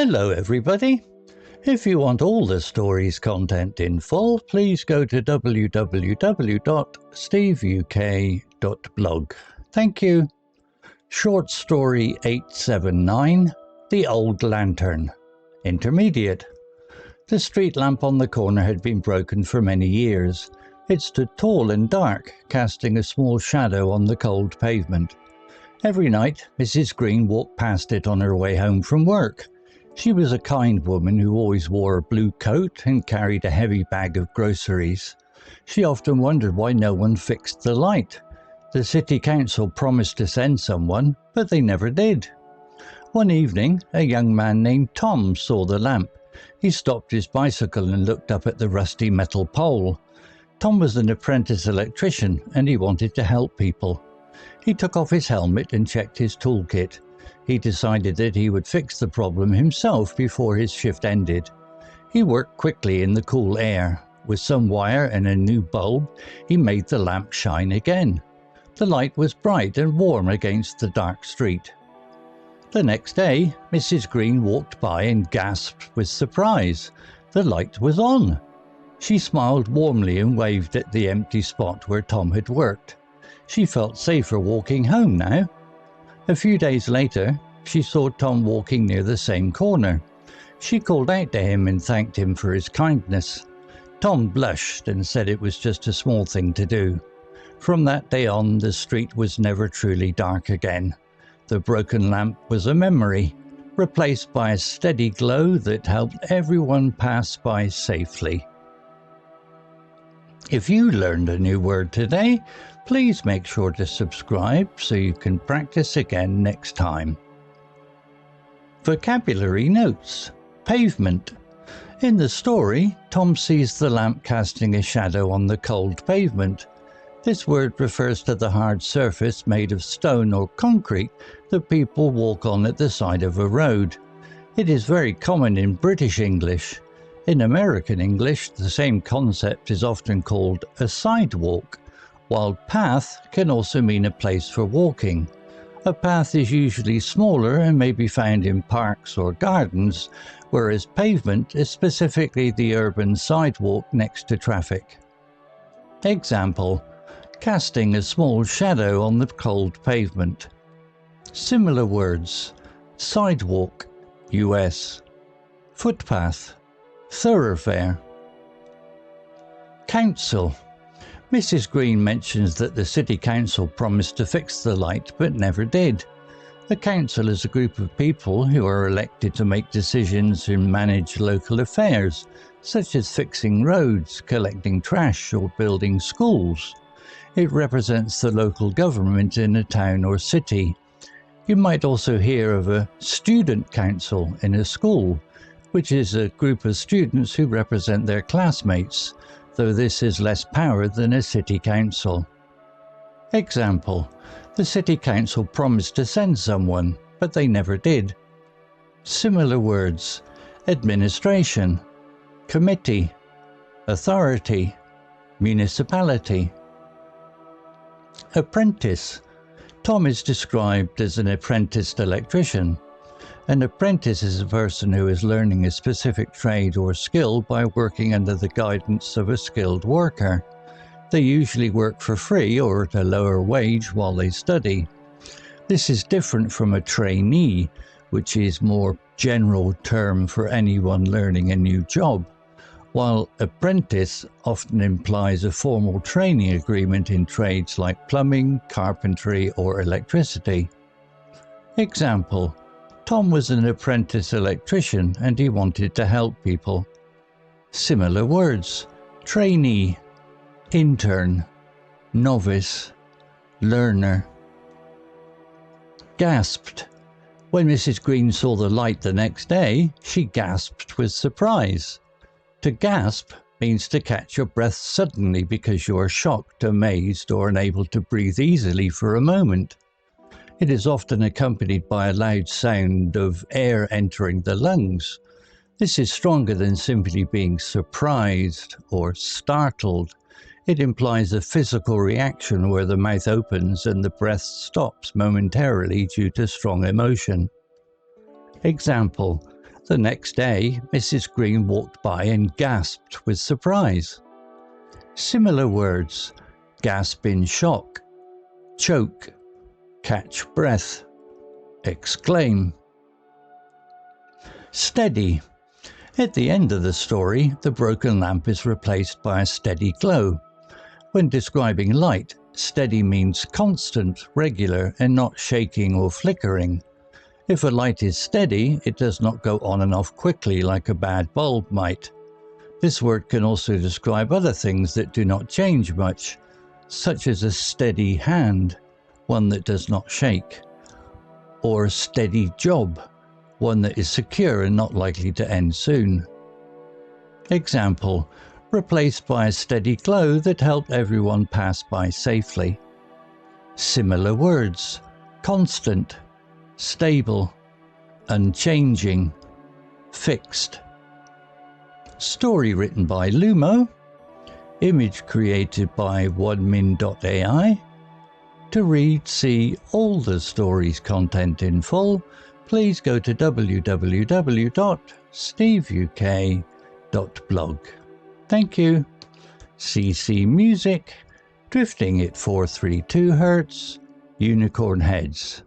Hello everybody. If you want all the story's content in full, please go to www.steveuk.blog. Thank you. Short story 879, The Old Lantern. Intermediate. The street lamp on the corner had been broken for many years. It stood tall and dark, casting a small shadow on the cold pavement. Every night, Mrs. Green walked past it on her way home from work. She was a kind woman who always wore a blue coat and carried a heavy bag of groceries. She often wondered why no one fixed the light. The city council promised to send someone, but they never did. One evening, a young man named Tom saw the lamp. He stopped his bicycle and looked up at the rusty metal pole. Tom was an apprentice electrician and he wanted to help people. He took off his helmet and checked his toolkit. He decided that he would fix the problem himself before his shift ended. He worked quickly in the cool air. With some wire and a new bulb, he made the lamp shine again. The light was bright and warm against the dark street. The next day, Mrs. Green walked by and gasped with surprise. The light was on. She smiled warmly and waved at the empty spot where Tom had worked. She felt safer walking home now. A few days later, she saw Tom walking near the same corner. She called out to him and thanked him for his kindness. Tom blushed and said it was just a small thing to do. From that day on, the street was never truly dark again. The broken lamp was a memory, replaced by a steady glow that helped everyone pass by safely. If you learned a new word today, please make sure to subscribe so you can practice again next time. Vocabulary notes. Pavement. In the story, Tom sees the lamp casting a shadow on the cold pavement. This word refers to the hard surface made of stone or concrete that people walk on at the side of a road. It is very common in British English. In American English, the same concept is often called a sidewalk, while path can also mean a place for walking. A path is usually smaller and may be found in parks or gardens, whereas pavement is specifically the urban sidewalk next to traffic. Example: casting a small shadow on the cold pavement. Similar words: sidewalk, US, footpath, thoroughfare. Council. Mrs. Green mentions that the city council promised to fix the light but never did. The council is a group of people who are elected to make decisions and manage local affairs, such as fixing roads, collecting trash, or building schools. It represents the local government in a town or city. You might also hear of a student council in a school, which is a group of students who represent their classmates, though this is less power than a city council. Example: the city council promised to send someone, but they never did. Similar words: administration, committee, authority, municipality. Apprentice. Tom is described as an apprenticed electrician. An apprentice is a person who is learning a specific trade or skill by working under the guidance of a skilled worker. They usually work for free or at a lower wage while they study. This is different from a trainee, which is a more general term for anyone learning a new job, while apprentice often implies a formal training agreement in trades like plumbing, carpentry, or electricity. Example: Tom was an apprentice electrician and he wanted to help people. Similar words: trainee, intern, novice, learner. Gasped. When Mrs. Green saw the light the next day, she gasped with surprise. To gasp means to catch your breath suddenly because you are shocked, amazed, or unable to breathe easily for a moment. It is often accompanied by a loud sound of air entering the lungs. This is stronger than simply being surprised or startled. It implies a physical reaction where the mouth opens and the breath stops momentarily due to strong emotion. Example: The next day, Mrs. Green walked by and gasped with surprise. Similar words: gasp in shock, choke, catch breath, exclaim. Steady. At the end of the story, the broken lamp is replaced by a steady glow. When describing light, steady means constant, regular, and not shaking or flickering. If a light is steady, it does not go on and off quickly like a bad bulb might. This word can also describe other things that do not change much, such as a steady hand, one that does not shake, or a steady job, one that is secure and not likely to end soon. Example: replaced by a steady glow that helped everyone pass by safely. Similar words: constant, stable, unchanging, fixed. Story written by Lumo. Image created by onemin.ai. To read, see all the story's content in full, please go to www.steveuk.blog. Thank you. CC Music, Drifting at 432 Hz, Unicorn Heads.